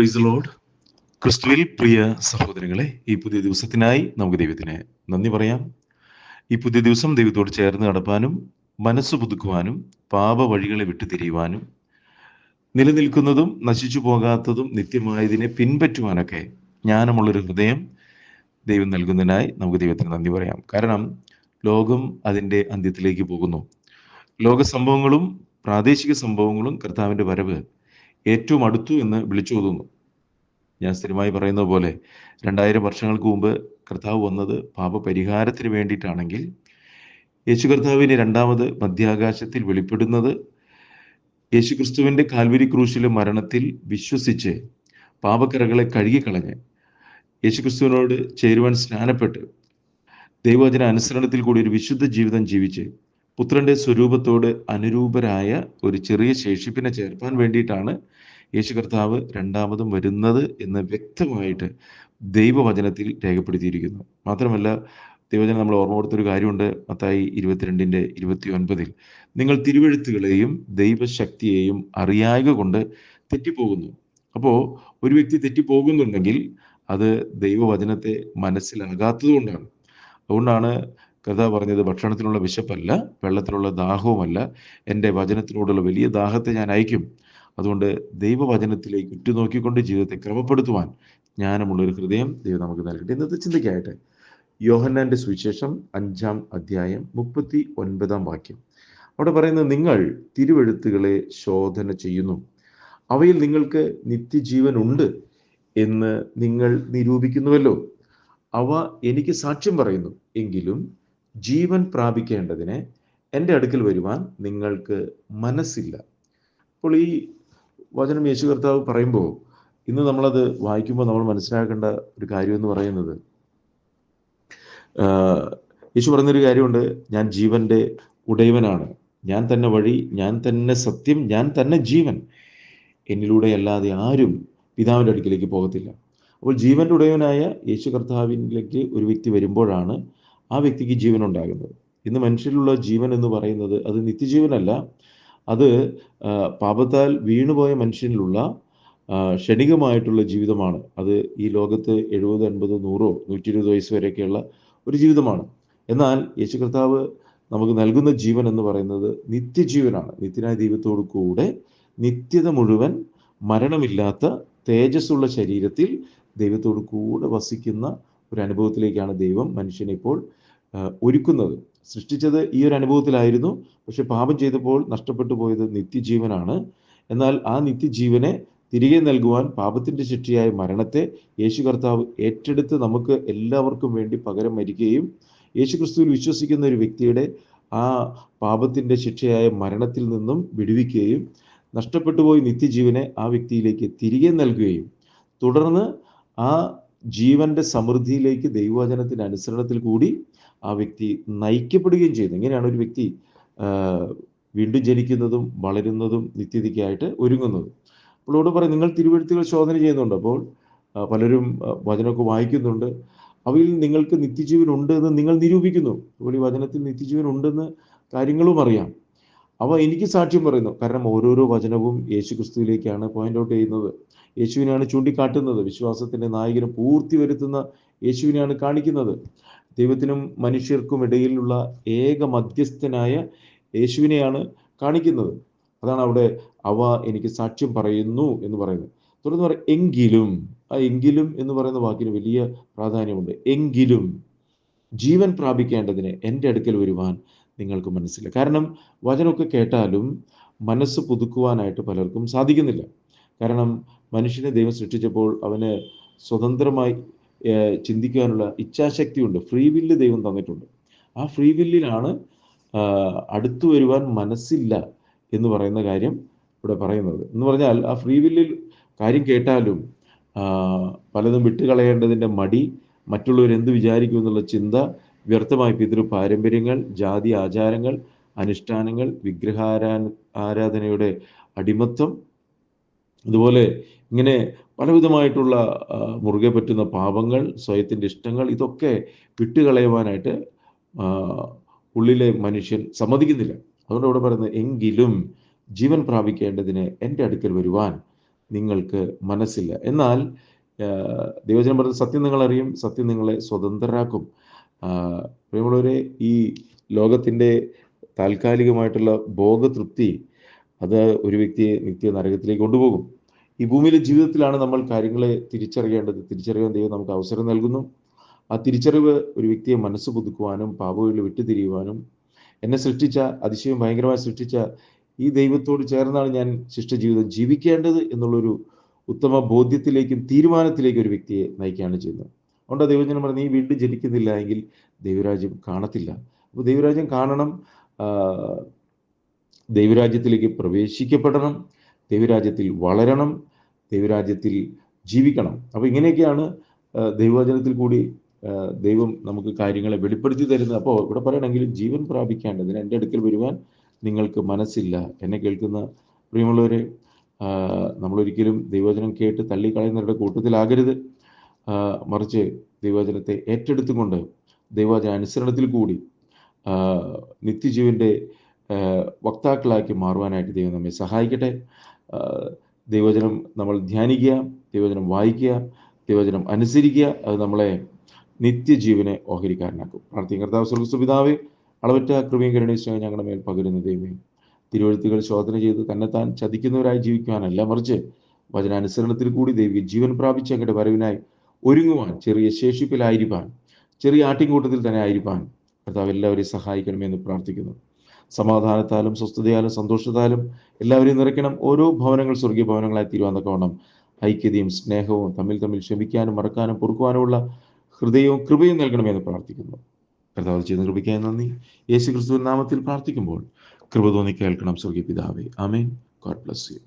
Praise the Lord. ക്രിസ്തുവിൽ പ്രിയ സഹോദരങ്ങളെ, ഈ പുതിയ ദിവസത്തിനായി നമുക്ക് ദൈവത്തിന് നന്ദി പറയാം. ഈ പുതിയ ദിവസം ദൈവത്തോട് ചേർന്ന് നടപ്പാനും മനസ്സ് പുതുക്കുവാനും പാപ വഴികളെ വിട്ടുതിരിയുവാനും നിലനിൽക്കുന്നതും നശിച്ചു പോകാത്തതും നിത്യമായതിനെ പിൻപറ്റുവാനൊക്കെ ജ്ഞാനമുള്ളൊരു ഹൃദയം ദൈവം നൽകുന്നതിനായി നമുക്ക് ദൈവത്തിന് നന്ദി പറയാം. കാരണം ലോകം അതിൻ്റെ അന്ത്യത്തിലേക്ക് പോകുന്നു. ലോക സംഭവങ്ങളും പ്രാദേശിക സംഭവങ്ങളും കർത്താവിൻ്റെ വരവ് ഏറ്റവും അടുത്തു എന്ന് വിളിച്ചു ഓതുന്നു. ഞാൻ സ്ഥിരമായി പറയുന്നത് പോലെ 2000 വർഷങ്ങൾക്ക് മുമ്പ് കർത്താവ് വന്നത് പാപപരിഹാരത്തിന് വേണ്ടിയിട്ടാണെങ്കിൽ, യേശു കർത്താവിന് രണ്ടാമത് മധ്യാകാശത്തിൽ വെളിപ്പെടുന്നത് യേശുക്രിസ്തുവിൻ്റെ കാൽവരി ക്രൂശിലെ മരണത്തിൽ വിശ്വസിച്ച് പാപക്കറകളെ കഴുകിക്കളഞ്ഞ് യേശുക്രിസ്തുവിനോട് ചേരുവാൻ സ്നാനപ്പെട്ട് ദൈവവചന അനുസരണത്തിൽ കൂടി ഒരു വിശുദ്ധ ജീവിതം ജീവിച്ച് പുത്രൻ്റെ സ്വരൂപത്തോട് അനുരൂപരായ ഒരു ചെറിയ ശേഷിപ്പിനെ ചേർപ്പാൻ വേണ്ടിയിട്ടാണ് യേശു കർത്താവ് രണ്ടാമതും വരുന്നത് എന്ന് വ്യക്തമായിട്ട് ദൈവവചനത്തിൽ രേഖപ്പെടുത്തിയിരിക്കുന്നു. മാത്രമല്ല, ദൈവവചനം നമ്മൾ ഓർമ്മപ്പെടുത്തൊരു കാര്യമുണ്ട്. മത്തായി 22:29 നിങ്ങൾ തിരുവെഴുത്തുകളെയും ദൈവശക്തിയെയും അറിയായ്ക കൊണ്ട് തെറ്റിപ്പോകുന്നു. അപ്പോൾ ഒരു വ്യക്തി തെറ്റിപ്പോകുന്നുണ്ടെങ്കിൽ അത് ദൈവവചനത്തെ മനസ്സിലാകാത്തത് കൊണ്ടാണ്. അതുകൊണ്ടാണ് കർത്താവ് പറഞ്ഞത്, ഭക്ഷണത്തിനുള്ള വിശപ്പല്ല, വെള്ളത്തിനുള്ള ദാഹവുമല്ല, എൻ്റെ വചനത്തിനോടുള്ള വലിയ ദാഹത്തെ ഞാൻ അയക്കും. അതുകൊണ്ട് ദൈവവചനത്തിലേക്ക് ഉറ്റുനോക്കിക്കൊണ്ട് ജീവിതത്തെ ക്രമപ്പെടുത്തുവാൻ ജ്ഞാനമുള്ളൊരു ഹൃദയം ദൈവം നമുക്ക് നൽകട്ടെ. ഇന്നത്തെ ചിന്തയ്ക്കായിട്ട് യോഹന്നാൻ്റെ സുവിശേഷം 5-ാം അധ്യായം 39-ാം വാക്യം. അവിടെ പറയുന്നത്, നിങ്ങൾ തിരുവെഴുത്തുകളെ ശോധന ചെയ്യുന്നു, അവയിൽ നിങ്ങൾക്ക് നിത്യജീവൻ ഉണ്ട് എന്ന് നിങ്ങൾ നിരൂപിക്കുന്നുവല്ലോ. അവ എനിക്ക് സാക്ഷ്യം പറയുന്നു. എങ്കിലും ജീവൻ പ്രാപിക്കേണ്ടതിന് എൻ്റെ അടുക്കൽ വരുവാൻ നിങ്ങൾക്ക് മനസ്സില്ല. അപ്പോൾ ഈ വചനം യേശു കർത്താവ് പറയുമ്പോൾ ഇന്ന് നമ്മളത് വായിക്കുമ്പോൾ നമ്മൾ മനസ്സിലാക്കേണ്ട ഒരു കാര്യം എന്ന് പറയുന്നത്, യേശു പറഞ്ഞൊരു കാര്യമുണ്ട്, ഞാൻ ജീവൻ്റെ ഉടയവനാണ്, ഞാൻ തന്നെ വഴി, ഞാൻ തന്നെ സത്യം, ഞാൻ തന്നെ ജീവൻ, എന്നിലൂടെ അല്ലാതെ ആരും പിതാവിൻ്റെ അടുക്കിലേക്ക് പോകത്തില്ല. അപ്പോൾ ജീവൻ്റെ ഉടയവനായ യേശു കർത്താവിലേക്ക് ഒരു വ്യക്തി വരുമ്പോഴാണ് ആ വ്യക്തിക്ക് ജീവൻ ഉണ്ടാകുന്നത്. ഇന്ന് മനുഷ്യരിലുള്ള ജീവൻ എന്ന് പറയുന്നത് അത് നിത്യജീവനല്ല, അത് പാപത്താൽ വീണുപോയ മനുഷ്യനിലുള്ള ക്ഷണികമായിട്ടുള്ള ജീവിതമാണ്. അത് ഈ ലോകത്ത് 70, 80, 100, 120 വയസ്സ് വരെയൊക്കെയുള്ള ഒരു ജീവിതമാണ്. എന്നാൽ യേശു കർത്താവ് നമുക്ക് നൽകുന്ന ജീവൻ എന്ന് പറയുന്നത് നിത്യജീവനാണ്. നിത്യനായ ദൈവത്തോടു കൂടെ നിത്യത മുഴുവൻ മരണമില്ലാത്ത തേജസ്സുള്ള ശരീരത്തിൽ ദൈവത്തോടു കൂടെ വസിക്കുന്ന ഒരു അനുഭവത്തിലേക്കാണ് ദൈവം മനുഷ്യനെ ഇപ്പോൾ ഒരുക്കുന്നത്. സൃഷ്ടിച്ചത് ഈ ഒരു അനുഭവത്തിലായിരുന്നു, പക്ഷെ പാപം ചെയ്തപ്പോൾ നഷ്ടപ്പെട്ടു പോയത് നിത്യജീവനാണ്. എന്നാൽ ആ നിത്യജീവനെ തിരികെ നൽകുവാൻ പാപത്തിൻ്റെ ശിക്ഷയായ മരണത്തെ യേശു കർത്താവ് ഏറ്റെടുത്ത് നമുക്ക് എല്ലാവർക്കും വേണ്ടി പകരം മരിക്കുകയും യേശു ക്രിസ്തുവിൽ വിശ്വസിക്കുന്ന ഒരു വ്യക്തിയുടെ ആ പാപത്തിൻ്റെ ശിക്ഷയായ മരണത്തിൽ നിന്നും വിടുവിക്കുകയും നഷ്ടപ്പെട്ടു പോയി നിത്യജീവനെ ആ വ്യക്തിയിലേക്ക് തിരികെ നൽകുകയും തുടർന്ന് ആ ജീവന്റെ സമൃദ്ധിയിലേക്ക് ദൈവവചനത്തിൻ്റെ അനുസരണത്തിൽ കൂടി ആ വ്യക്തി നയിക്കപ്പെടുകയും ചെയ്യുന്നു. ഇങ്ങനെയാണ് ഒരു വ്യക്തി വീണ്ടും ജനിക്കുന്നതും വളരുന്നതും നിത്യതയ്ക്കായിട്ട് ഒരുങ്ങുന്നതും. അപ്പോൾ ഇവിടെ പറയും, നിങ്ങൾ തിരുവെഴുത്തുകൾ ശോധന ചെയ്യുന്നുണ്ട്. അപ്പോൾ പലരും വചനമൊക്കെ വായിക്കുന്നുണ്ട്, അവയിൽ നിങ്ങൾക്ക് നിത്യജീവൻ ഉണ്ട് എന്ന് നിങ്ങൾ നിരൂപിക്കുന്നു. അപ്പോൾ ഈ വചനത്തിൽ നിത്യജീവൻ ഉണ്ടെന്ന് കാര്യങ്ങളും അറിയാം. അവ എനിക്ക് സാക്ഷ്യം പറയുന്നു. കാരണം ഓരോരോ വചനവും യേശു ക്രിസ്തുവിലേക്കാണ് പോയിന്റ് ഔട്ട് ചെയ്യുന്നത്, യേശുവിനെയാണ് ചൂണ്ടിക്കാട്ടുന്നത്, വിശ്വാസത്തിൻ്റെ നായകന് പൂർത്തി വരുത്തുന്ന യേശുവിനെയാണ് കാണിക്കുന്നത്. ദൈവത്തിനും മനുഷ്യർക്കും ഇടയിലുള്ള ഏക മധ്യസ്ഥനായ യേശുവിനെയാണ് കാണിക്കുന്നത്. അതാണ് അവിടെ അവ എനിക്ക് സാക്ഷ്യം പറയുന്നു എന്ന് പറയുന്നത്. തുടർന്ന് പറയും എങ്കിലും. ആ എങ്കിലും എന്ന് പറയുന്ന വാക്കിന് വലിയ പ്രാധാന്യമുണ്ട്. എങ്കിലും ജീവൻ പ്രാപിക്കേണ്ടതിന് എൻ്റെ അടുക്കൽ വരുവാൻ നിങ്ങൾക്ക് മനസ്സില്ല. കാരണം വചനമൊക്കെ കേട്ടാലും മനസ്സ് പുതുക്കുവാനായിട്ട് പലർക്കും സാധിക്കുന്നില്ല. കാരണം മനുഷ്യനെ ദൈവം സൃഷ്ടിച്ചപ്പോൾ അവന് സ്വതന്ത്രമായി ചിന്തിക്കാനുള്ള ഇച്ഛാശക്തിയുണ്ട്, ഫ്രീ വില്ല് ദൈവം തന്നിട്ടുണ്ട്. ആ ഫ്രീ വില്ലിലാണ് അടുത്തു വരുവാൻ മനസ്സില്ല എന്ന് പറയുന്ന കാര്യം ഇവിടെ പറയുന്നത്. എന്ന് പറഞ്ഞാൽ ആ ഫ്രീ വില്ലിൽ കാര്യം കേട്ടാലും പലതും വിട്ടുകളയേണ്ടതിൻ്റെ മടി, മറ്റുള്ളവർ എന്ത് വിചാരിക്കും എന്നുള്ള ചിന്ത, വ്യർത്ഥമായ പിതൃ പാരമ്പര്യങ്ങൾ, ജാതി ആചാരങ്ങൾ, അനുഷ്ഠാനങ്ങൾ, ആരാധനയുടെ അടിമത്തം, അതുപോലെ ഇങ്ങനെ പലവിധമായിട്ടുള്ള മുറുകെ പറ്റുന്ന പാപങ്ങൾ, സ്വയത്തിൻ്റെ ഇഷ്ടങ്ങൾ, ഇതൊക്കെ വിട്ടുകളയുവാനായിട്ട് ഉള്ളിലെ മനുഷ്യൻ സമ്മതിക്കുന്നില്ല. അതുകൊണ്ട് ഇവിടെ പറയുന്നത് എങ്കിലും ജീവൻ പ്രാപിക്കേണ്ടതിന് എൻ്റെ അടുക്കൽ വരുവാൻ നിങ്ങൾക്ക് മനസ്സില്ല. എന്നാൽ ദൈവവചനം പറഞ്ഞ സത്യം നിങ്ങളറിയും, സത്യം നിങ്ങളെ സ്വതന്ത്രരാക്കും. പ്രിയമുള്ളവരെ, ഈ ലോകത്തിൻ്റെ താൽക്കാലികമായിട്ടുള്ള ഭോഗതൃപ്തി അത് ഒരു വ്യക്തിയെ നിത്യ നരകത്തിലേക്ക് കൊണ്ടുപോകും. ഈ ഭൂമിയിലെ ജീവിതത്തിലാണ് നമ്മൾ കാര്യങ്ങളെ തിരിച്ചറിയേണ്ടത്. തിരിച്ചറിയാൻ ദൈവം നമുക്ക് അവസരം നൽകുന്നു. ആ തിരിച്ചറിവ് ഒരു വ്യക്തിയെ മനസ്സ് പുതുക്കുവാനും പാപങ്ങളിൽ വിട്ടുതിരിയുവാനും, എന്നെ സൃഷ്ടിച്ച, അതിശയം ഭയങ്കരമായി സൃഷ്ടിച്ച ഈ ദൈവത്തോട് ചേർന്നാണ് ഞാൻ ശിഷ്ടജീവിതം ജീവിക്കേണ്ടത് എന്നുള്ളൊരു ഉത്തമ ബോധ്യത്തിലേക്കും തീരുമാനത്തിലേക്കും ഒരു വ്യക്തിയെ നയിക്കുകയാണ് ചെയ്യുന്നത്. അതുകൊണ്ട് ദൈവജനം പറഞ്ഞ്, നീ വീണ്ടും ജനിക്കുന്നില്ല എങ്കിൽ ദൈവരാജ്യം കാണത്തില്ല. അപ്പോൾ ദൈവരാജ്യം കാണണം, ദൈവരാജ്യത്തിലേക്ക് പ്രവേശിക്കപ്പെടണം, ദൈവരാജ്യത്തിൽ വളരണം, ദൈവരാജ്യത്തിൽ ജീവിക്കണം. അപ്പോൾ ഇങ്ങനെയൊക്കെയാണ് ദൈവവചനത്തിൽ കൂടി ദൈവം നമുക്ക് കാര്യങ്ങളെ വെളിപ്പെടുത്തി തരുന്നത്. അപ്പോൾ ഇവിടെ പറയണമെങ്കിൽ ജീവൻ പ്രാപിക്കേണ്ടതിന് എൻ്റെ അടുക്കൽ വരുവാൻ നിങ്ങൾക്ക് മനസ്സില്ല. എന്നെ കേൾക്കുന്ന പ്രിയമുള്ളവരെ, നമ്മളൊരിക്കലും ദൈവവചനം കേട്ട് തള്ളിക്കളയുന്നവരുടെ കൂട്ടത്തിലാകരുത്. മറിച്ച് ദൈവവചനത്തെ ഏറ്റെടുത്തുകൊണ്ട് ദൈവവചന അനുസരണത്തിൽ കൂടി നിത്യജീവൻ്റെ വക്താക്കളാക്കി മാറുവാനായിട്ട് ദൈവം നമ്മെ സഹായിക്കട്ടെ. ദൈവവചനം നമ്മൾ ധ്യാനിക്കുക, ദൈവവചനം വായിക്കുക, ദൈവവചനം അനുസരിക്കുക. അത് നമ്മളെ നിത്യജീവനെ ഓഹരിക്കാരനാക്കും. പ്രാർത്ഥിക്കും. കർത്താവ് സ്വർഗ്ഗസ്ഥ പിതാവേ, അളവറ്റ കൃപയും കരുണയും ഞങ്ങളുടെ മേൽ പകരുന്ന ദൈവമേ, തിരുവെഴുത്തുകൾ ശോധന ചെയ്ത് തന്നെത്താൻ ചതിക്കുന്നവരായി ജീവിക്കുവാനല്ല, മറിച്ച് വചനാനുസരണത്തിൽ കൂടി ദൈവിക ജീവൻ പ്രാപിച്ച് അങ്ങയുടെ വരവിനായി ഒരുങ്ങുവാൻ, ചെറിയ ശേഷിപ്പിലായിരിക്കാൻ, ചെറിയ ആട്ടിൻകൂട്ടത്തിൽ തന്നെ ആയിരിക്കാൻ കർത്താവ് എല്ലാവരെയും സഹായിക്കണമെന്ന് പ്രാർത്ഥിക്കുന്നു. സമാധാനത്താലും സ്വസ്ഥതയാലും സന്തോഷത്താലും എല്ലാവരെയും നിറയ്ക്കണം. ഓരോ ഭവനങ്ങൾ സ്വർഗീയ ഭവനങ്ങളായി തീരുവാൻ തക്കവണ്ണം ഐക്യതയും സ്നേഹവും തമ്മിൽ ക്ഷമിക്കാനും മറക്കാനും പൊറുക്കുവാനുമുള്ള ഹൃദയവും കൃപയും നൽകണമെന്ന് പ്രാർത്ഥിക്കുന്നു. കർത്താവ് ചെയ്ത കൃപയ്ക്കായി നന്ദി. യേശു ക്രിസ്തുവിൻ നാമത്തിൽ പ്രാർത്ഥിക്കുമ്പോൾ കൃപ തോന്നി കേൾക്കണം സ്വർഗീയ പിതാവേ. ആമേൻ. God bless U.